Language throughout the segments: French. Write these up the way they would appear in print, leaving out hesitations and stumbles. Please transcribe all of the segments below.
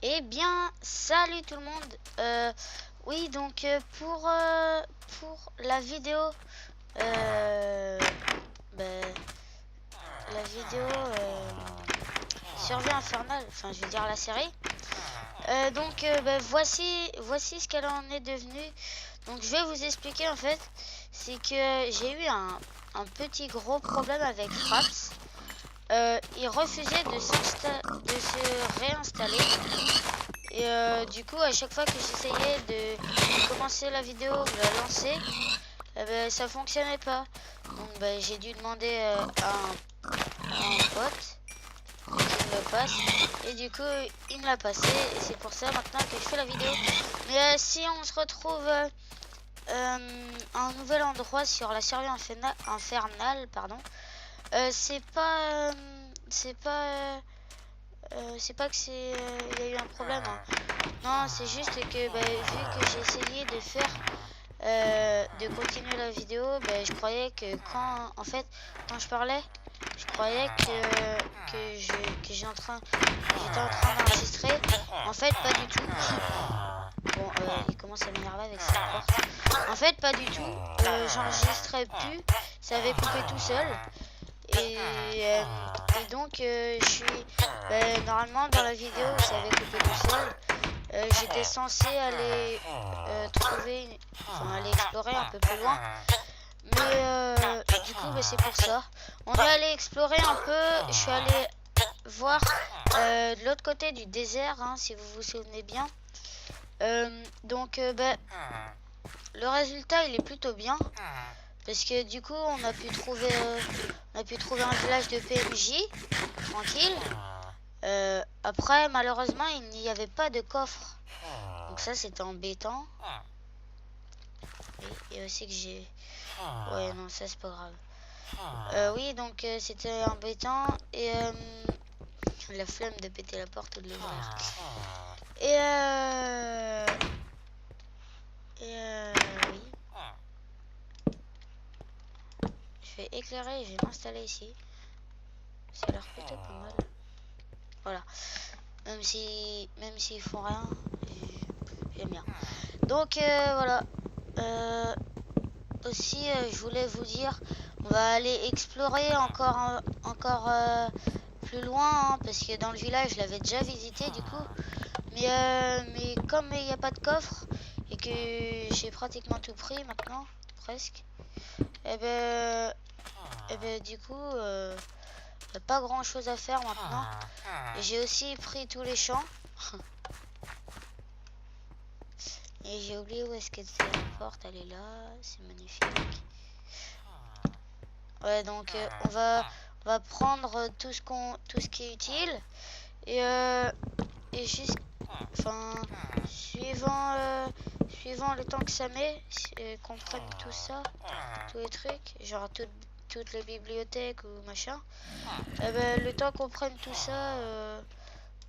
Eh bien, salut tout le monde. Oui, donc pour la vidéo, ben, la vidéo Survie infernale, enfin je veux dire la série. Ben, voici ce qu'elle en est devenue. Donc je vais vous expliquer en fait, c'est que j'ai eu un petit gros problème avec Fraps. Il refusait de se réinstaller. Et du coup, à chaque fois que j'essayais de commencer la vidéo ou de la lancer, ben, ça fonctionnait pas. Donc ben, j'ai dû demander à un pote qu'il me le passe. Et du coup, il me l'a passé. Et c'est pour ça maintenant que je fais la vidéo. Mais si on se retrouve à un nouvel endroit sur la survie infernale, pardon, c'est pas... c'est pas que il y a eu un problème, hein. Non, c'est juste que bah, vu que j'ai essayé de faire de continuer la vidéo, bah, je croyais que quand je parlais, je croyais j'étais en train d'enregistrer. En fait, pas du tout. Bon, il commence à m'énerver avec cette porte. En fait, pas du tout. J'enregistrais plus. Ça avait coupé tout seul. Et donc, je suis normalement dans la vidéo, ça avait coupé tout seul. J'étais censé aller aller explorer un peu plus loin. Mais du coup, bah, c'est pour ça. On est allé explorer un peu. Je suis allé voir de l'autre côté du désert, hein, si vous vous souvenez bien. Bah, le résultat, il est plutôt bien. Parce que du coup, on a pu trouver un village de PNJ, tranquille. Après, malheureusement, il n'y avait pas de coffre. Donc ça, c'était embêtant. Et aussi que j'ai... Ouais, non, ça, c'est pas grave. Oui, donc c'était embêtant. Et la flemme de péter la porte ou de l'ouvrir. Oui. Je vais éclairer et je vais m'installer ici. Ça a l'air plutôt pas mal. Voilà. Même s'ils font rien, j'aime bien. Donc voilà. Aussi, je voulais vous dire, on va aller explorer encore plus loin, hein, parce que dans le village, je l'avais déjà visité du coup. Mais comme il n'y a pas de coffre et que j'ai pratiquement tout pris maintenant, presque, et ben du coup, il n'y a pas grand chose à faire maintenant. Et j'ai aussi pris tous les champs. Et j'ai oublié où est-ce que c'est la porte, elle est là, c'est magnifique. Ouais, donc on va prendre tout ce qui est utile et juste, enfin, suivant le temps que ça met, qu'on prenne tout ça, tous les trucs, genre toutes les bibliothèques ou machin. Ben, le temps qu'on prenne tout ça,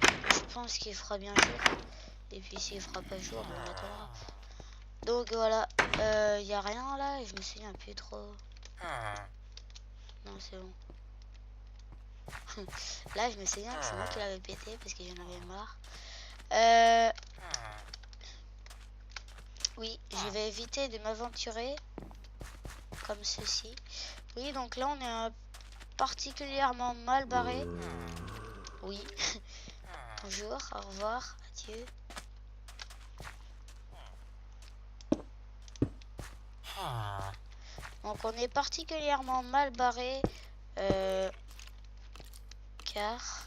je pense qu'il fera bien jour. Et puis s'il fera pas jour, ben, on attendra. Donc voilà, y a rien là et je me souviens plus trop. Non, c'est bon. Là, je me souviens que c'est moi qui l'avais pété parce que j'en avais marre. Oui, je vais éviter de m'aventurer comme ceci. Oui, donc là, on est particulièrement mal barré. Oui. Bonjour, au revoir, adieu. Donc, on est particulièrement mal barré car...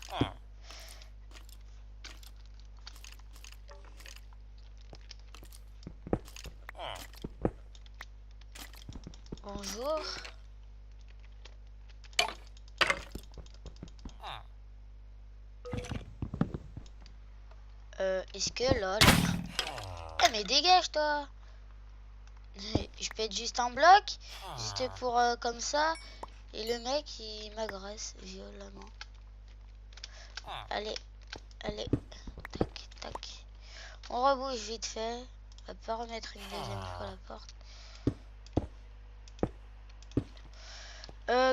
Bonjour. Est-ce que lol... Ah mais dégage toi. Je pète juste un bloc, juste pour comme ça. Et le mec il m'agresse violemment. Allez, allez, tac, tac. On rebouge vite fait. On va pas remettre une deuxième fois la porte.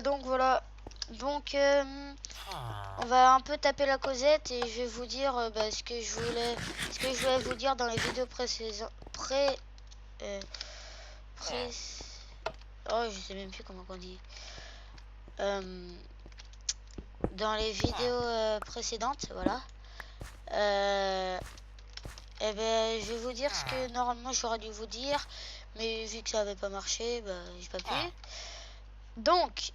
Donc voilà. Donc on va un peu taper la causette et je vais vous dire ce que je voulais vous dire dans les vidéos précédentes. Oh, je sais même plus comment on dit. Dans les vidéos précédentes, voilà. Et ben, je vais vous dire ce que normalement j'aurais dû vous dire, mais vu que ça avait pas marché, bah, j'ai pas pu. Donc,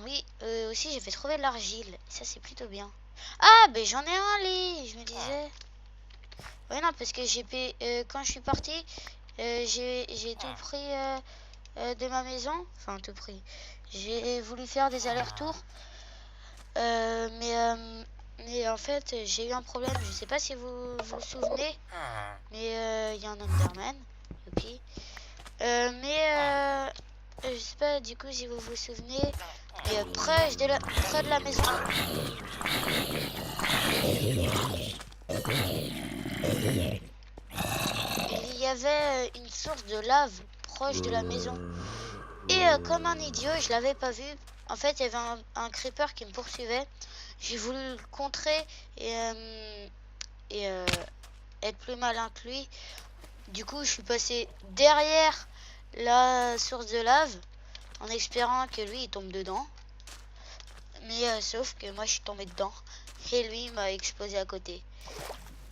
oui, aussi j'ai fait trouver de l'argile, ça c'est plutôt bien. Ah, ben j'en ai un lit, je me disais. Ouais, non, parce que quand je suis parti, j'ai tout pris de ma maison, enfin tout pris. J'ai voulu faire des allers-retours, mais en fait j'ai eu un problème. Je sais pas si vous vous souvenez, mais il y a un Enderman, youpi. Je sais pas du coup si vous vous souvenez, mais près de la maison. Il y avait une source de lave proche de la maison. Et comme un idiot, je l'avais pas vu. En fait, il y avait un creeper qui me poursuivait. J'ai voulu le contrer et être plus malin que lui. Du coup, je suis passé derrière la source de lave en espérant que lui il tombe dedans. Mais sauf que moi je suis tombé dedans et lui m'a explosé à côté.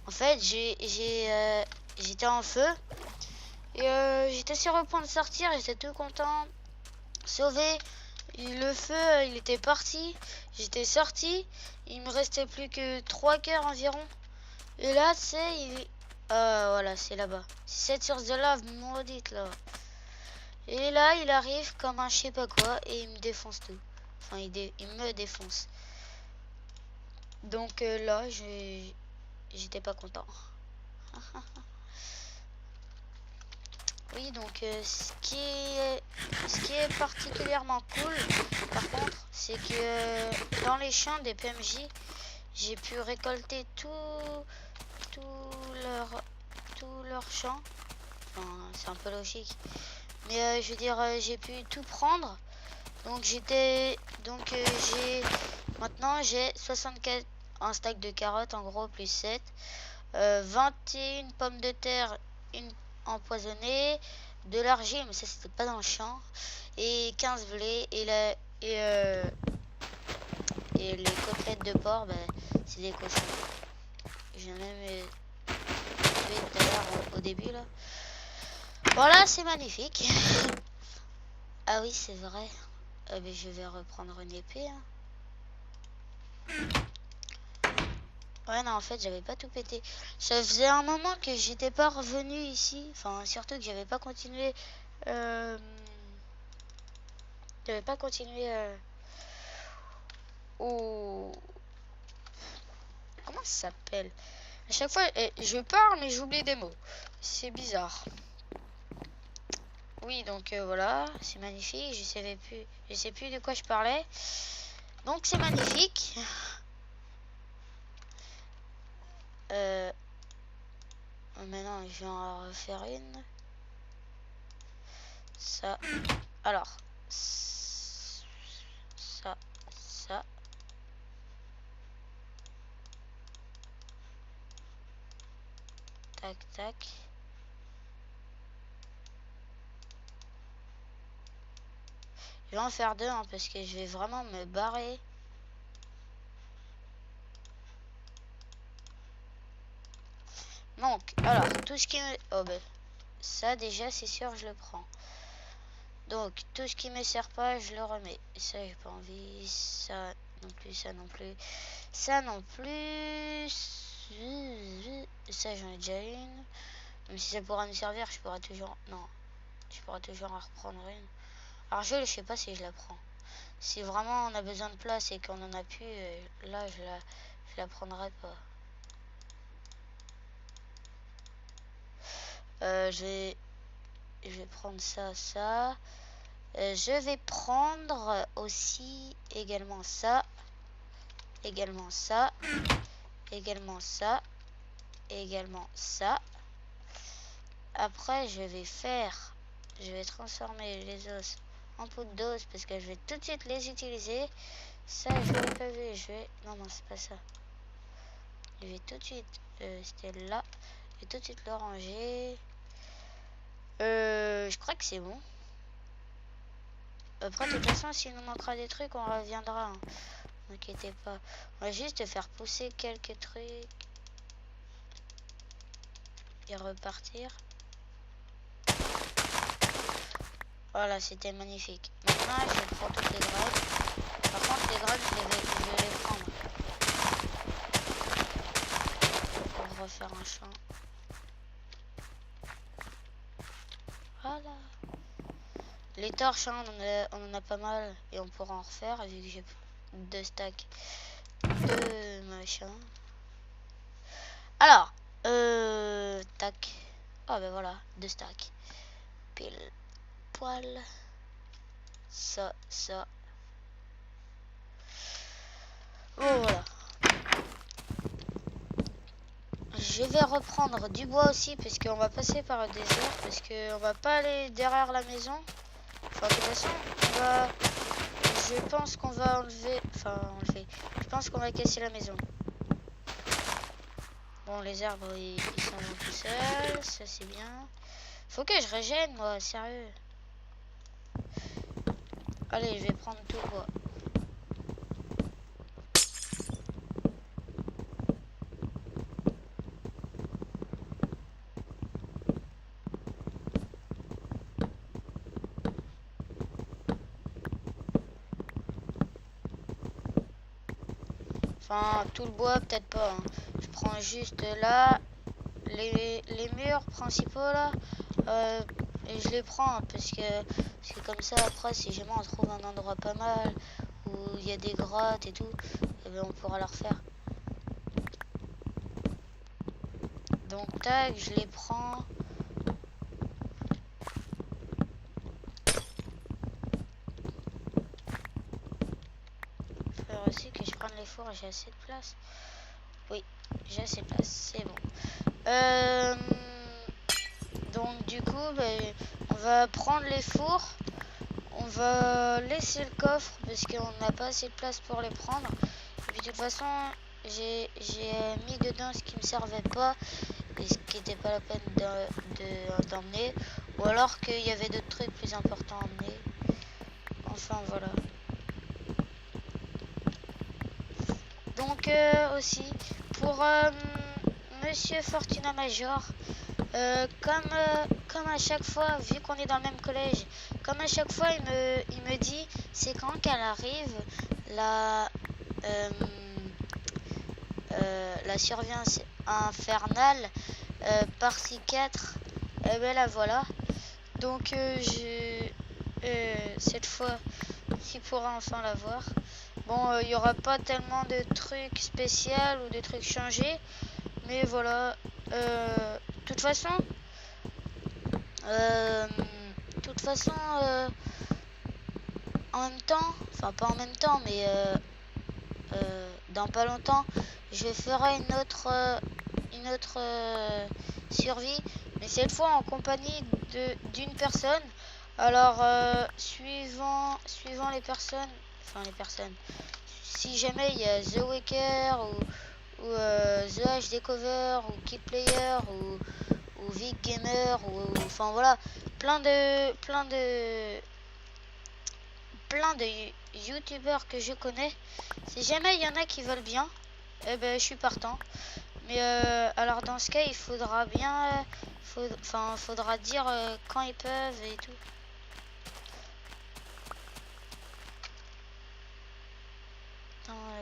En fait, j'étais en feu et j'étais sur le point de sortir, j'étais tout content, sauvé. Le feu, il était parti, j'étais sorti, il me restait plus que 3 cœurs environ. Et là, voilà, c'est là-bas. C'est cette source de lave maudite là. Et là, il arrive comme un je sais pas quoi et il me défonce tout. Enfin, il me défonce. Donc là, j'étais pas content. Oui, donc ce qui est particulièrement cool, par contre, c'est que dans les champs des PMJ, j'ai pu récolter tout leur champ. Enfin, c'est un peu logique. Mais je veux dire, j'ai pu tout prendre. Donc maintenant j'ai 64 un stack de carottes en gros plus 7, 21 pommes de terre, une empoisonnée, de l'argile mais ça c'était pas dans le champ, et 15 blés et les côtelettes de porc, c'est des cochons. J'ai même tué tout à l'heure au début là. Voilà, c'est magnifique. Ah oui, c'est vrai. Mais je vais reprendre une épée. Hein. Ouais, non, en fait, j'avais pas tout pété. Ça faisait un moment que j'étais pas revenu ici. Enfin, surtout que j'avais pas continué. J'avais pas continué au. Comment ça s'appelle? À chaque fois, je parle, mais j'oublie des mots. C'est bizarre. Oui, donc voilà, c'est magnifique. Je sais plus de quoi je parlais. Donc c'est magnifique. Maintenant, je vais en refaire une. Ça. Alors. Ça. Tac, tac. Je vais en faire deux, hein, parce que je vais vraiment me barrer. Donc, alors, tout ce qui me... Oh, ben, ça, déjà, c'est sûr, je le prends. Donc, tout ce qui me sert pas, je le remets. Ça, j'ai pas envie. Ça non plus, ça non plus. Ça non plus. Ça, j'en ai déjà une. Même si ça pourra me servir, je pourrais toujours... Non. Je pourrais toujours en reprendre une. Alors, je sais pas si je la prends. Si vraiment on a besoin de place et qu'on en a plus, là, je la prendrai pas. Je vais prendre ça. Je vais prendre aussi également ça. Également ça. Après, je vais transformer les os en poudre d'os parce que je vais tout de suite les utiliser. Ça, je l'ai pas vu. Je vais... Non, c'est pas ça. Je vais tout de suite... C'était là. Je vais tout de suite le ranger. Je crois que c'est bon. Après, de toute façon, s'il nous manquera des trucs, on reviendra. Hein. Ne vous inquiétez pas. On va juste faire pousser quelques trucs. Et repartir. Voilà, c'était magnifique. Maintenant, je prends toutes les graines. Par contre, les graines, je vais les prendre. Pour refaire un champ. Voilà. Les torches, hein, on en a pas mal. Et on pourra en refaire vu que j'ai 2 stacks de machin. Alors, tac. Ah ben voilà, 2 stacks. Pile poil. Ça. Oh voilà. Je vais reprendre du bois aussi parce qu'on va passer par le désert. Parce qu'on va pas aller derrière la maison. Enfin, de toute façon, je pense qu'on va enlever... Enfin, je pense qu'on va casser la maison. Bon, les arbres, ils s'en vont tout seuls. Ça, c'est bien. Faut que je régène, moi, sérieux. Allez, je vais prendre tout le bois. Enfin, tout le bois, peut-être pas. Hein. Je prends juste là, les murs principaux là. Et je les prends hein, parce que comme ça, après, si jamais on trouve un endroit pas mal où il y a des grottes et tout, eh bien, on pourra le refaire. Donc, tac, je les prends. Il faut aussi que je prenne les fours, j'ai assez de place. Oui, j'ai assez de place, c'est bon. Donc du coup, on va prendre les fours. On va laisser le coffre parce qu'on n'a pas assez de place pour les prendre. Et puis de toute façon, j'ai mis dedans ce qui me servait pas et ce qui n'était pas la peine d'emmener. Ou alors qu'il y avait d'autres trucs plus importants à emmener. Enfin voilà. Donc aussi pour Monsieur Fortuna Major, comme à chaque fois, vu qu'on est dans le même collège, comme à chaque fois il me dit c'est quand qu'elle arrive la surveillance infernale partie 4. Et ben la voilà. Donc cette fois il pourra enfin la voir. Bon, il n'y aura pas tellement de trucs spéciaux ou de trucs changés. Mais voilà. De toute façon, en même temps, enfin pas en même temps, mais dans pas longtemps, je ferai une autre survie. Mais cette fois en compagnie d'une personne. Alors, suivant les personnes, si jamais il y a The Waker ou The HD Cover ou Kid Player ou Vic Gamer ou enfin voilà, plein de youtubeurs que je connais. Si jamais il y en a qui veulent bien, eh ben je suis partant. Mais alors dans ce cas, il faudra bien faudra dire quand ils peuvent et tout.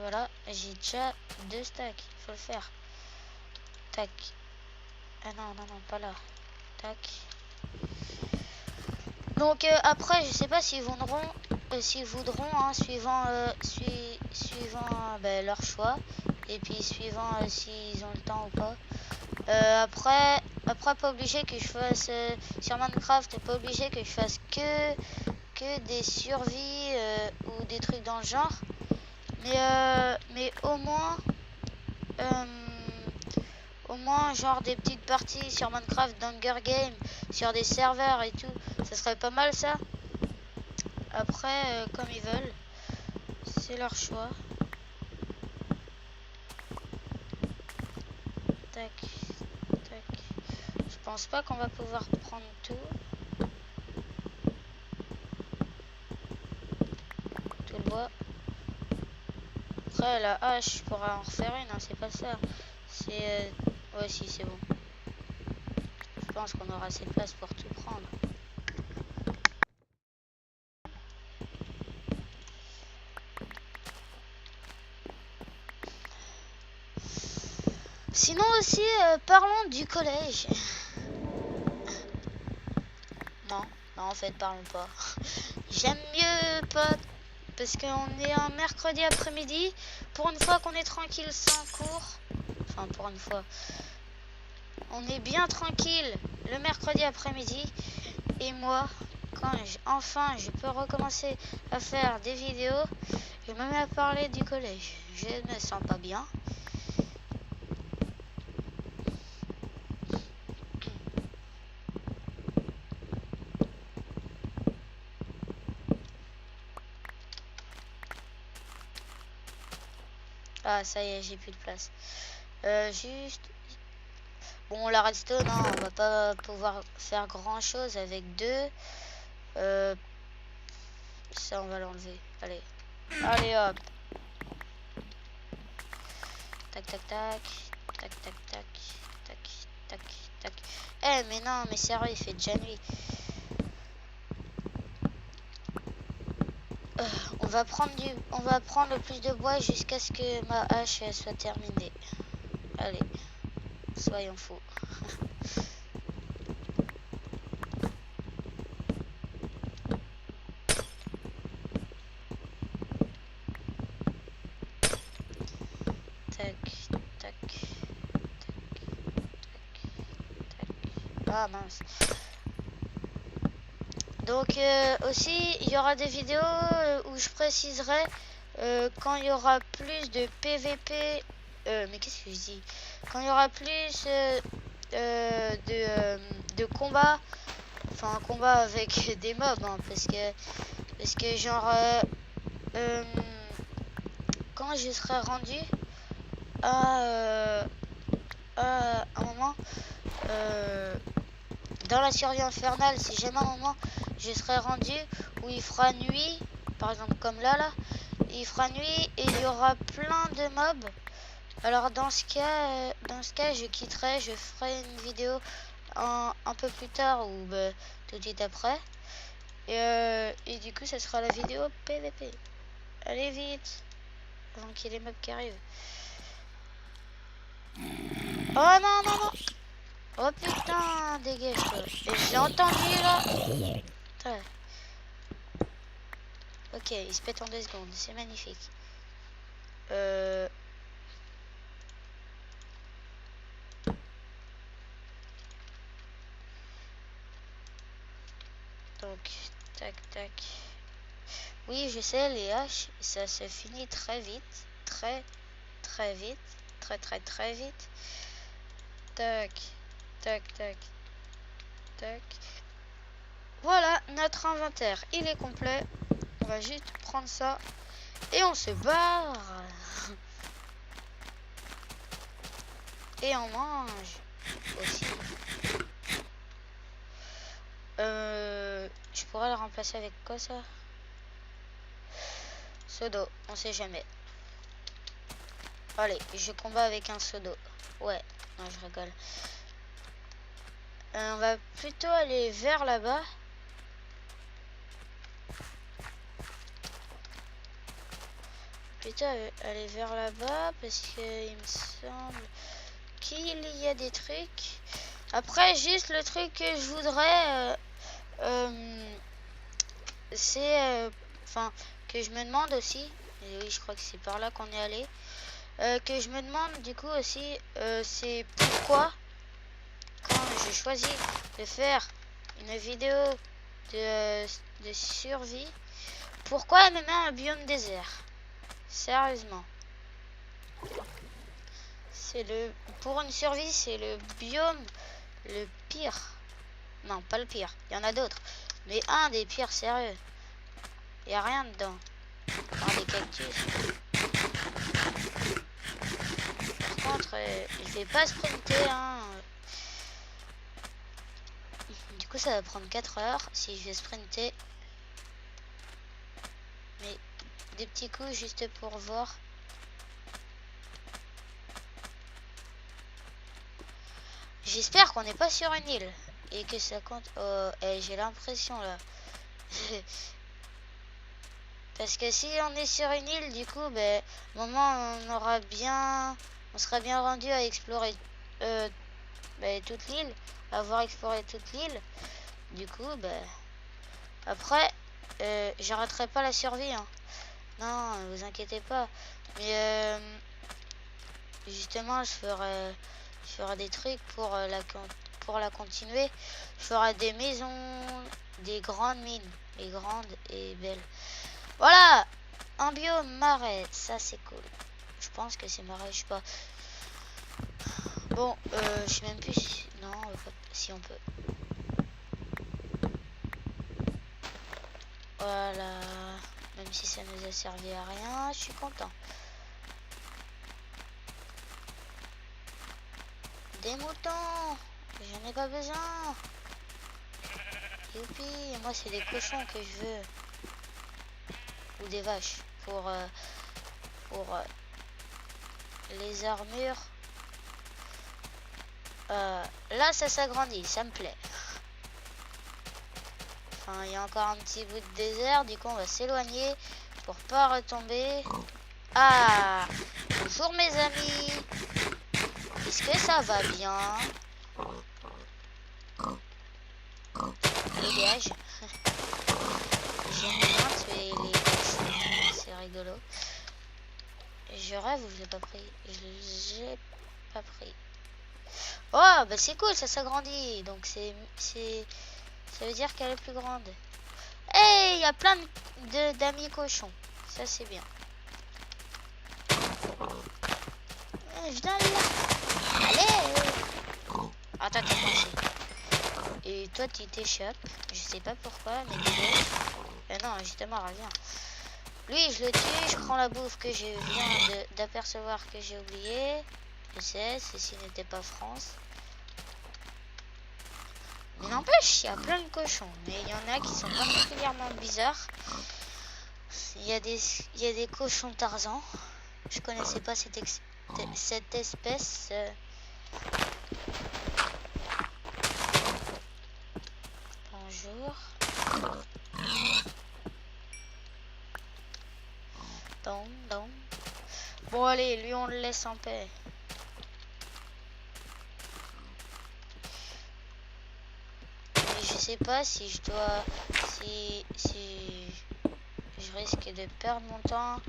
Voilà, j'ai déjà 2 stacks, il faut le faire. Tac. Ah non, pas là. Tac. Donc après, je sais pas s'ils voudront, hein, suivant leur choix. Et puis suivant s'ils ont le temps ou pas. Après, pas obligé que je fasse sur Minecraft, pas obligé que je fasse que des survies ou des trucs dans le genre. Mais au moins genre des petites parties sur Minecraft d'Hunger Game, sur des serveurs et tout, ça serait pas mal ça. Après comme ils veulent, C'est leur choix. Tac, tac. Je pense pas qu'on va pouvoir prendre tout. Tout le bois. Après, la hache, je pourrais en refaire une, hein, c'est pas ça. C'est... Ouais, si, c'est bon. Je pense qu'on aura assez de place pour tout prendre. Sinon aussi, parlons du collège. Non, en fait, parlons pas. J'aime mieux pas, parce qu'on est un mercredi après-midi. Pour une fois qu'on est tranquille sans cours. Enfin, pour une fois. On est bien tranquille le mercredi après-midi. Et moi, quand enfin je peux recommencer à faire des vidéos, je me mets à parler du collège. Je ne me sens pas bien. Ah, ça y est, j'ai plus de place. Juste... Bon, la redstone, hein, on va pas pouvoir faire grand chose avec deux. Ça, on va l'enlever. Allez. Allez, hop. Tac, tac, tac. Tac, tac, tac. Tac, tac, tac. Eh, mais non, mais sérieux, il fait déjà nuit. On va prendre le plus de bois jusqu'à ce que ma hache soit terminée. Allez. Soyons fous. Tac, tac, tac, tac, tac. Ah mince. Donc aussi, il y aura des vidéos où je préciserai quand il y aura plus de PVP. Mais qu'est-ce que je dis? Quand il y aura plus de combats. Enfin, un combat avec des mobs, hein, parce que genre quand je serai rendu à un moment dans la survie infernale, si jamais un moment je serai rendu où il fera nuit, par exemple comme là, il fera nuit et il y aura plein de mobs. Alors dans ce cas, je quitterai, je ferai une vidéo un peu plus tard ou tout de suite après. Et du coup, ça sera la vidéo PVP. Allez vite, avant qu'il y ait les mobs qui arrivent. Oh non, non, non. Oh putain, dégage-toi. Et j'ai entendu là. Putain. Ok, il se pète en 2 secondes, c'est magnifique. Donc, tac, tac. Oui, je sais, les haches, ça se finit très vite. Très, très vite. Très, très, très vite. Tac, tac, tac, tac. Voilà, notre inventaire, il est complet. On va juste prendre ça. Et on se barre. Et on mange aussi. Je pourrais le remplacer avec quoi ça? Seau d'eau, on sait jamais. Allez, je combats avec un seau d'eau. Ouais, non je rigole. On va plutôt aller vers là-bas. Plutôt aller vers là-bas parce que il me semble qu'il y a des trucs. Après, juste le truc que je voudrais, c'est, enfin, que je me demande aussi. Et oui, je crois que c'est par là qu'on est allé. Que je me demande du coup aussi, c'est pourquoi quand j'ai choisi de faire une vidéo de survie, pourquoi elle me met un biome désert? Sérieusement. Pour une survie, c'est le biome le pire. Non, pas le pire. Il y en a d'autres. Mais un des pires, sérieux. Il n'y a rien dedans. Enfin, des cactus. Par contre, je vais pas sprinter, hein. Du coup, ça va prendre 4 heures si je vais sprinter. Mais des petits coups juste pour voir. J'espère qu'on n'est pas sur une île et que ça compte. Oh, j'ai l'impression là. Parce que si on est sur une île, du coup, ben, au moment où on sera bien rendu à explorer ben, toute l'île, avoir exploré toute l'île. Du coup, ben, après, j'arrêterai pas la survie. Hein. Non, vous inquiétez pas. Mais justement, je ferai des trucs pour la continuer. Je ferai des maisons, des grandes mines, et grandes et belles. Voilà, un biome marais, ça c'est cool. Je pense que c'est marais, je sais pas. Bon, je sais même plus si... Non, si on peut. Voilà, même si ça nous a servi à rien, je suis content. Des moutons, j'en ai pas besoin. Youpi, moi c'est des cochons que je veux. Ou des vaches pour les armures. Là ça s'agrandit, ça me plaît. Enfin, il y a encore un petit bout de désert, du coup on va s'éloigner pour pas retomber. Ah, bonjour mes amis. Est-ce que ça va bien? Dégage. J'aime bien tuer les cochons, c'est rigolo. Je rêve ou je l'ai pas pris? J'ai pas pris. Oh, bah c'est cool, ça s'agrandit. Donc ça veut dire qu'elle est plus grande. Hey, il y a plein d'amis cochons. Ça c'est bien. Viens là. Allez. Attends, t'es coincé. Et toi, tu t'échappes. Je sais pas pourquoi, mais dégage. Non, justement, reviens. Lui, je le tue. Je prends la bouffe que je viens d'apercevoir que j'ai oublié. Je sais, ceci n'était pas France. Mais n'empêche, il y a plein de cochons. Mais il y en a qui sont particulièrement bizarres. Il y a des cochons Tarzan. Je connaissais pas cette espèce. Bonjour. Donc. Bon allez, lui on le laisse en paix. Mais je sais pas si je dois... Si je risque de perdre mon temps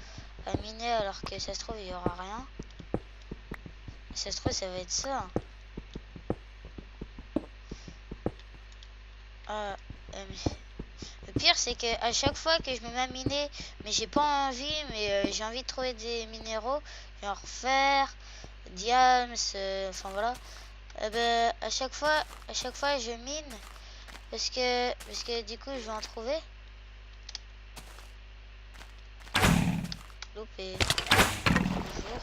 à miner alors que ça se trouve il y aura rien. Ça se trouve ça va être ça. Le pire c'est que à chaque fois que je me mets à miner, mais j'ai pas envie, mais j'ai envie de trouver des minéraux, genre fer, diams, enfin voilà. Ben, à chaque fois je mine parce que du coup je vais en trouver. Loupé. Bonjour.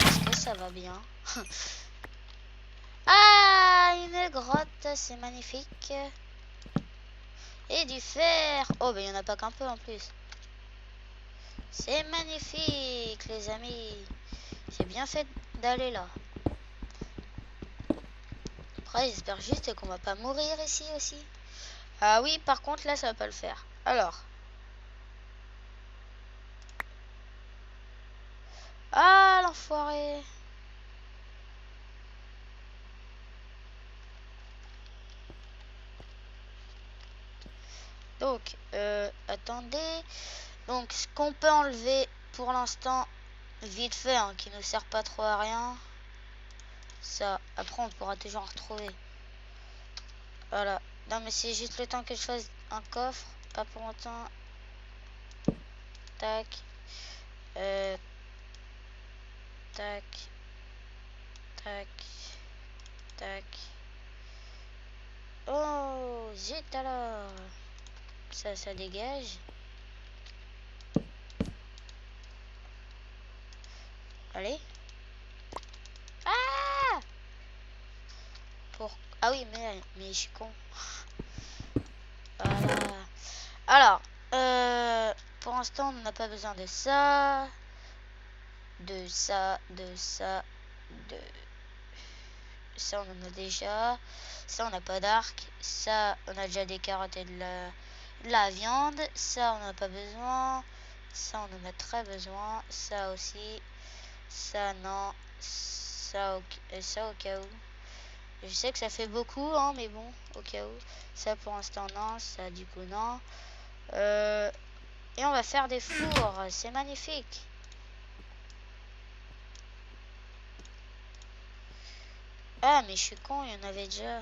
Est-ce que ça va bien? Ah, une grotte, c'est magnifique. Et du fer. Oh, ben il n'y en a pas qu'un peu en plus. C'est magnifique, les amis. J'ai bien fait d'aller là. Après, j'espère juste qu'on va pas mourir ici aussi. Ah oui, par contre, là, ça va pas le faire. Alors. Ah, l'enfoiré. Donc, attendez. Donc, ce qu'on peut enlever pour l'instant, vite fait, hein, qui ne sert pas trop à rien. Ça, après, on pourra toujours en retrouver. Voilà. Non, mais c'est juste le temps que je fasse un coffre. Pas pour longtemps. Tac. Tac. Tac. Tac. Oh, zut alors. Ça dégage. Allez. Ah! Ah oui, mais je suis con. Voilà. Alors, pour l'instant, on n'a pas besoin de ça. De ça. Ça, on en a déjà. Ça, on n'a pas d'arc. Ça, on a déjà des carottes et de la viande. Ça, on n'a pas besoin. Ça, on en a très besoin. Ça aussi. Ça, non. Ça, ça au cas où. Je sais que ça fait beaucoup, hein, mais bon, au cas où. Ça, pour l'instant, non. Ça, du coup, non. Et on va faire des fours. C'est magnifique. Ah, mais je suis con, il y en avait déjà.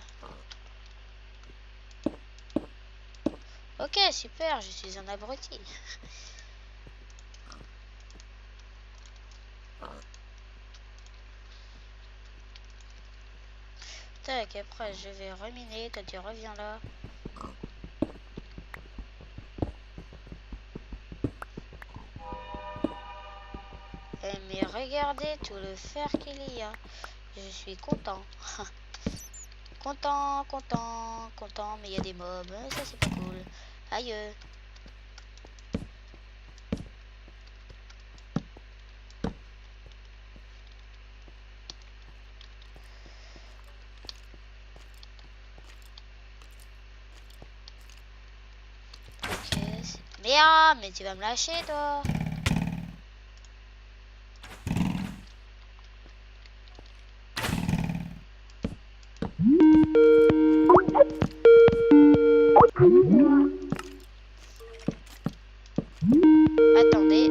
Ok, super, je suis un abruti. Tac, après je vais reminer quand tu reviens là. Mais regardez tout le fer qu'il y a. Je suis content. Content, mais il y a des mobs. Ça c'est pas cool. Aïe. Ok. Merde, mais tu vas me lâcher toi. Attendez.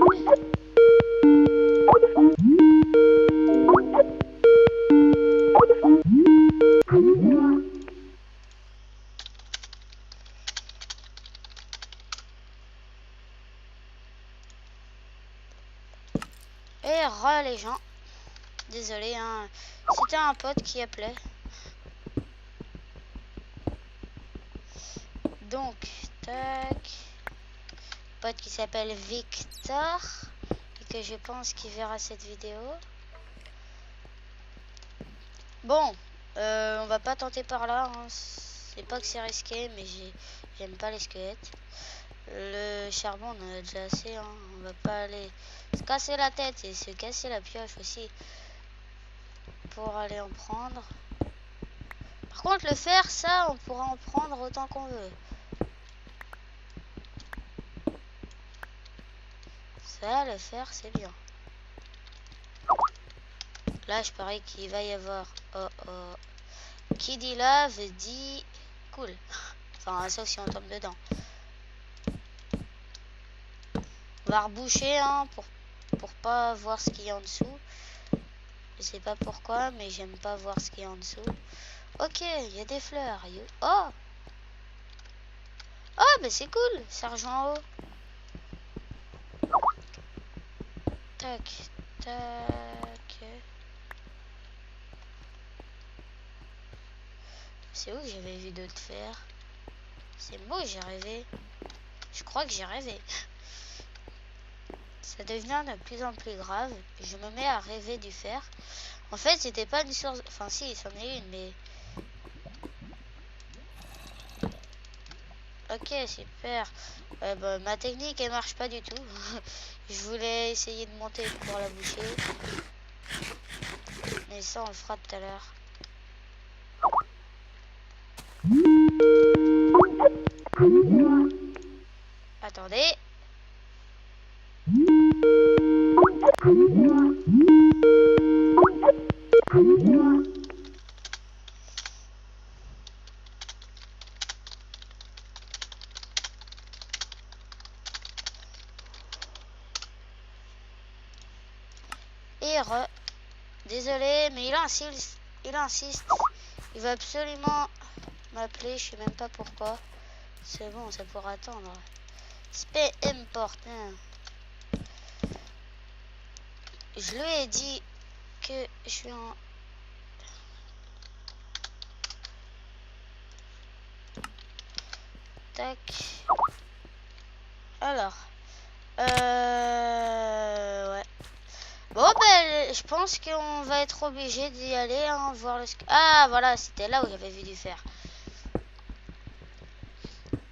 Et les gens. Désolé, hein. C'était un pote qui appelait. Donc, tac. Pote qui s'appelle Victor. Et que je pense qu'il verra cette vidéo. Bon, on va pas tenter par là. Hein. C'est pas que c'est risqué, mais j'aime pas les squelettes. Le charbon, on en a déjà assez. Hein. On va pas aller se casser la tête et se casser la pioche aussi pour aller en prendre. Par contre, le fer, ça, on pourra en prendre autant qu'on veut. Ça, le fer, c'est bien. Là, je parie qu'il va y avoir... Oh, oh. Qui dit lave dit cool. Enfin, sauf si on tombe dedans. On va reboucher, hein, pour pas voir ce qu'il y a en dessous. Je sais pas pourquoi, mais j'aime pas voir ce qu'il y a en dessous. Ok, il y a des fleurs. Oh! Oh, bah c'est cool. Ça rejoint en haut. Tac, tac. C'est où que j'avais vu d'autres fers? C'est moi, j'ai rêvé. Je crois que j'ai rêvé. Ça devient de plus en plus grave. Je me mets à rêver du fer. En fait, c'était pas une source... Enfin, si, c'en est une, mais... Ok, super. Bah, ma technique, elle marche pas du tout. Je voulais essayer de monter pour la boucher. Mais ça, on le fera tout à l'heure. Attendez. Et désolé, mais il insiste. Il insiste. Il va absolument m'appeler. Je sais même pas pourquoi. C'est bon, ça pourra attendre. C'est important. Je lui ai dit que je suis en... Tac. Alors. Ouais. Bon, ben, je pense qu'on va être obligé d'y aller, hein, voir le... Ah, voilà, c'était là où j'avais vu du fer.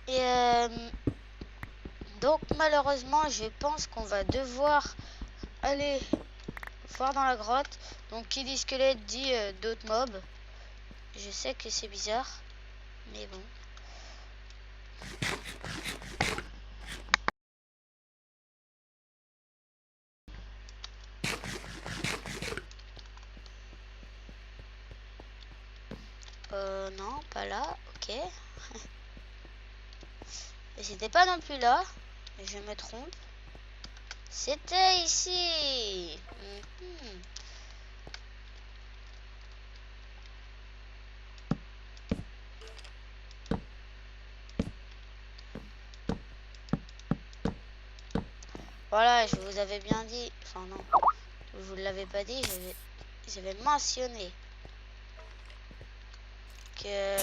Et donc, malheureusement, je pense qu'on va devoir aller voir dans la grotte. Donc, qui dit squelette dit d'autres mobs. Je sais que c'est bizarre, mais bon. Non, pas là, ok. Et c'était pas non plus là, je me trompe. C'était ici. Voilà, je vous avais bien dit, enfin non, je vous l'avais pas dit, j'avais mentionné que...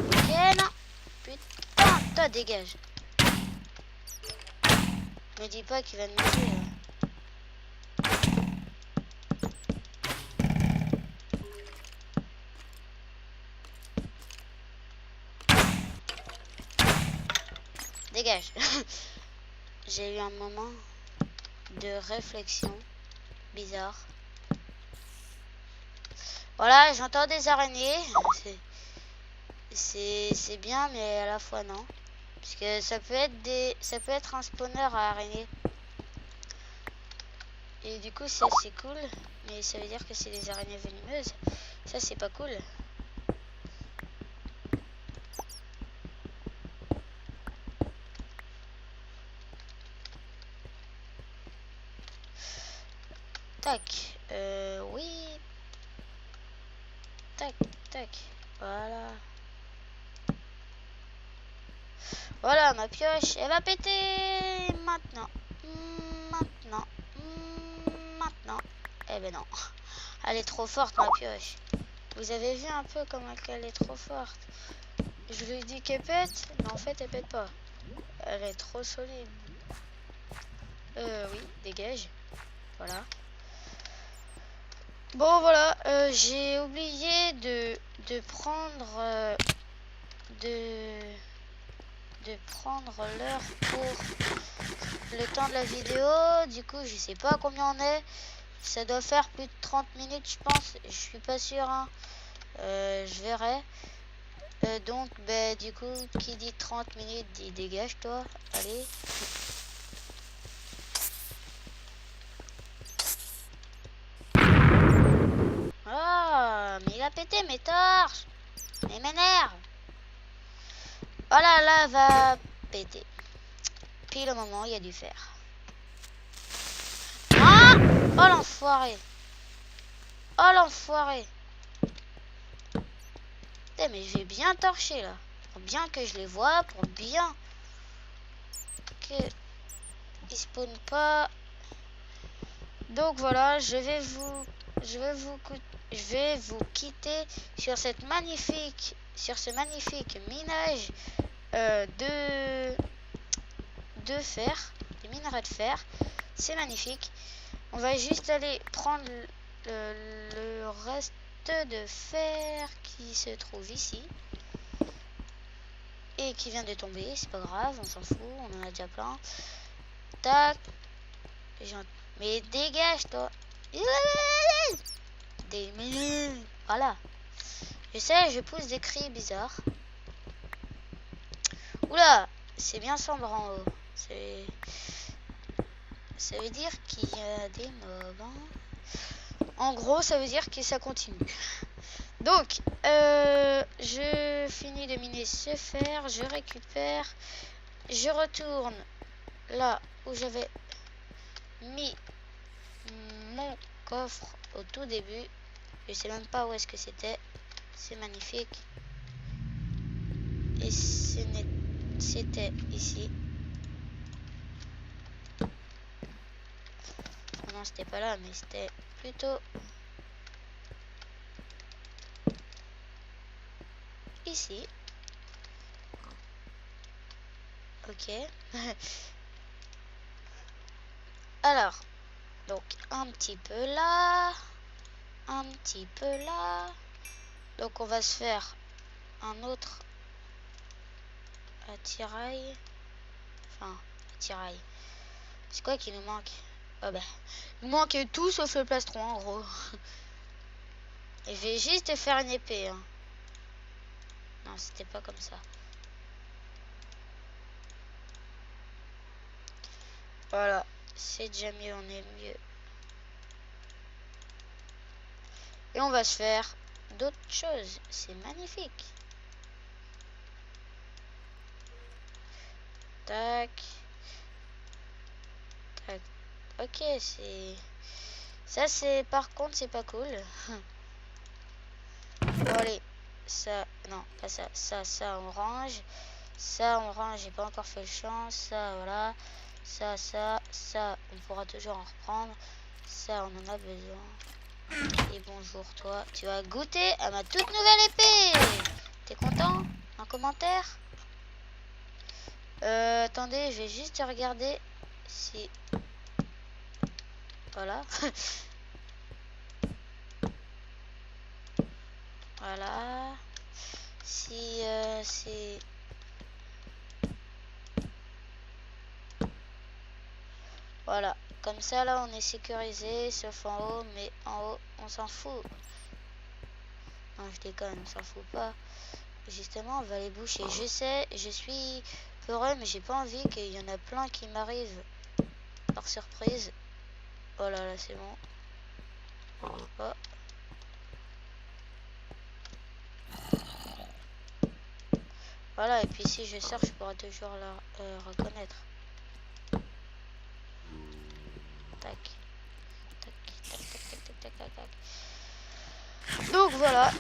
Ok, non, putain, toi dégage. Me dis pas qu'il va nous tuer là. Dégage. J'ai eu un moment de réflexion bizarre. Voilà, j'entends des araignées. C'est bien, mais à la fois non. Parce que ça peut être un spawner à araignées. Et du coup, ça c'est cool. Mais ça veut dire que c'est des araignées venimeuses. Ça, c'est pas cool. Tac. Oui. Tac, tac. Voilà. Voilà, ma pioche, elle va péter maintenant. Maintenant. Maintenant. Eh ben non. Elle est trop forte, ma pioche. Vous avez vu un peu comment elle est trop forte. Je lui dis qu'elle pète, mais en fait, elle pète pas. Elle est trop solide. Oui, dégage. Voilà. Bon, voilà. J'ai oublié de prendre... de prendre l'heure pour le temps de la vidéo. Du coup, je sais pas combien on est. Ça doit faire plus de 30 minutes, je pense. Je suis pas sûr, hein. Je verrai. Donc, bah, du coup, qui dit 30 minutes dit dégage, toi. Allez. Oh, mais il a pété mes torches. Mais m'énerve. Oh là là, va péter. Pile au moment, il y a du fer. Ah! Oh l'enfoiré. Oh l'enfoiré. Mais je vais bien torcher là. Pour bien que je les vois, pour bien que ils spawnent pas. Donc voilà, je vais vous quitter sur ce magnifique minage de fer, des minerais de fer. C'est magnifique. On va juste aller prendre le reste de fer qui se trouve ici et qui vient de tomber. C'est pas grave, on s'en fout, on en a déjà plein. Tac. Mais dégage toi. Voilà. Je sais, je pousse des cris bizarres. Oula, c'est bien sombre en haut. Ça veut dire qu'il y a des mobs. Hein. En gros, ça veut dire que ça continue. Donc, je finis de miner ce fer. Je récupère. Je retourne là où j'avais mis mon coffre au tout début. Je sais même pas où est-ce que c'était. C'est magnifique. Et c'était ici. Non, c'était pas là, mais c'était plutôt ici. Ok. Alors, donc un petit peu là, un petit peu là. Donc on va se faire un autre attirail. Enfin, attirail. C'est quoi qui nous manque? Oh bah, il nous manque tout sauf le plastron en gros. Et je vais juste faire une épée. Hein. Non, c'était pas comme ça. Voilà, c'est déjà mieux, on est mieux. Et on va se faire d'autres choses. C'est magnifique. Tac. Tac. Ok, c'est... Ça, c'est... Par contre, c'est pas cool. Bon, allez. Ça... Non, pas ça. Ça, on range. Ça, on range. J'ai pas encore fait le champ. Ça, voilà. Ça, on pourra toujours en reprendre. Ça, on en a besoin. Et bonjour, toi. Tu vas goûter à ma toute nouvelle épée. T'es content? Un commentaire? Attendez, je vais juste regarder si... Voilà. Voilà. Si c'est... Voilà. Comme ça, là, on est sécurisé, sauf en haut. Mais en haut, on s'en fout. Non, je déconne, on s'en fout pas. Justement, on va les boucher. Je sais, je suis peureux, mais j'ai pas envie qu'il y en a plein qui m'arrivent par surprise. Oh là là, c'est bon. Oh. Voilà, et puis si je sors, je pourrai toujours la reconnaître. Tac. Tac, tac, tac, tac, tac, tac, tac, tac. Donc voilà.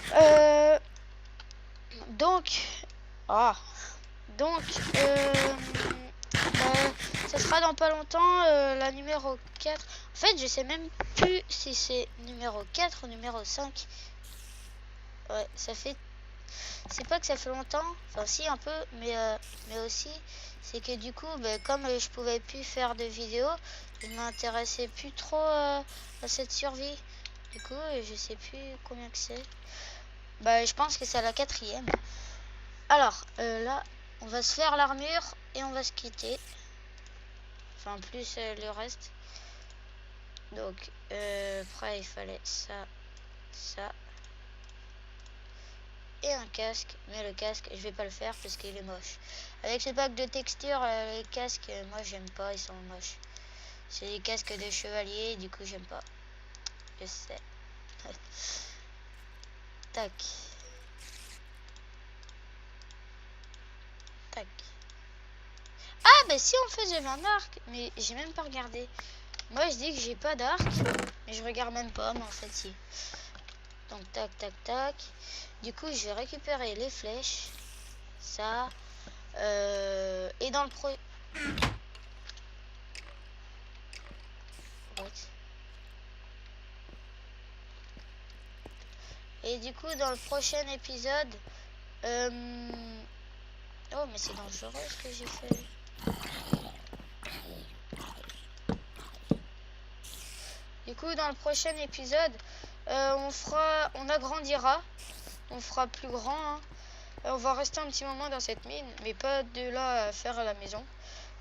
Donc, ça sera dans pas longtemps la numéro 4. En fait, je sais même plus si c'est numéro 4 ou numéro 5. Ouais, ça fait... C'est pas que ça fait longtemps, enfin si un peu, mais aussi, c'est que du coup, comme je pouvais plus faire de vidéos, je m'intéressais plus trop à cette survie. Du coup, je sais plus combien que c'est. Je pense que c'est la 4e. Alors, là, on va se faire l'armure et on va se quitter. Enfin, plus le reste. Donc, après, il fallait ça, ça. Et un casque. Mais le casque, je vais pas le faire parce qu'il est moche. Avec ce pack de texture, les casques, moi, j'aime pas. Ils sont moches. C'est des casques de chevalier, du coup, j'aime pas. Je sais. Tac. Tac. Ah, si, en fait, j'avais un arc. Mais j'ai même pas regardé. Moi, je dis que j'ai pas d'arc. Mais je regarde même pas, mais en fait, si. Donc, tac, tac, tac. Du coup, je vais récupérer les flèches. Ça. Et dans le Et du coup, dans le prochain épisode... Oh, mais c'est dangereux ce que j'ai fait. Du coup, dans le prochain épisode, on agrandira. On fera plus grand. Hein. On va rester un petit moment dans cette mine, mais pas de là à faire à la maison.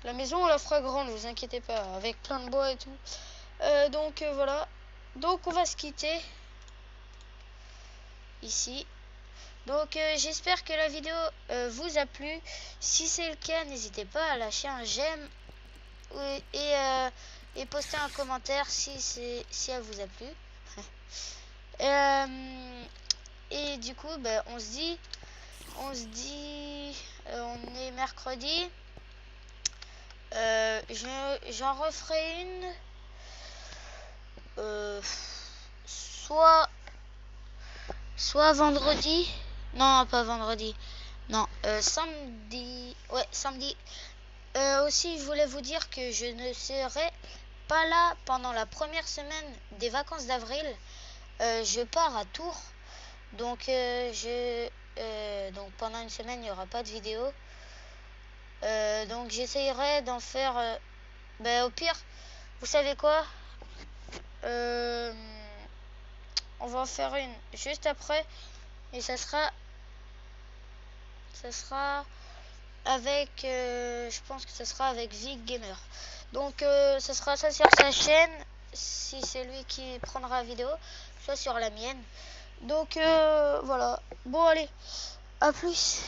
La maison, on la fera grande, vous inquiétez pas, avec plein de bois et tout. Donc, voilà. Donc, on va se quitter. Ici. Donc, j'espère que la vidéo vous a plu. Si c'est le cas, n'hésitez pas à lâcher un j'aime et poster un commentaire si elle vous a plu. Et du coup, on se dit, on est mercredi. J'en referai une soit vendredi. Non, pas vendredi. Non, samedi. Ouais, samedi. Aussi, je voulais vous dire que je ne serai pas là pendant la première semaine des vacances d'avril. Je pars à Tours. Donc, donc pendant une semaine, il n'y aura pas de vidéo. Donc, j'essayerai d'en faire... au pire, vous savez quoi, on va en faire une juste après, et ça sera avec, je pense que ça sera avec Vic Gamer. Donc ça sera ça sur sa chaîne, si c'est lui qui prendra la vidéo, soit sur la mienne. Donc voilà, bon allez, à plus.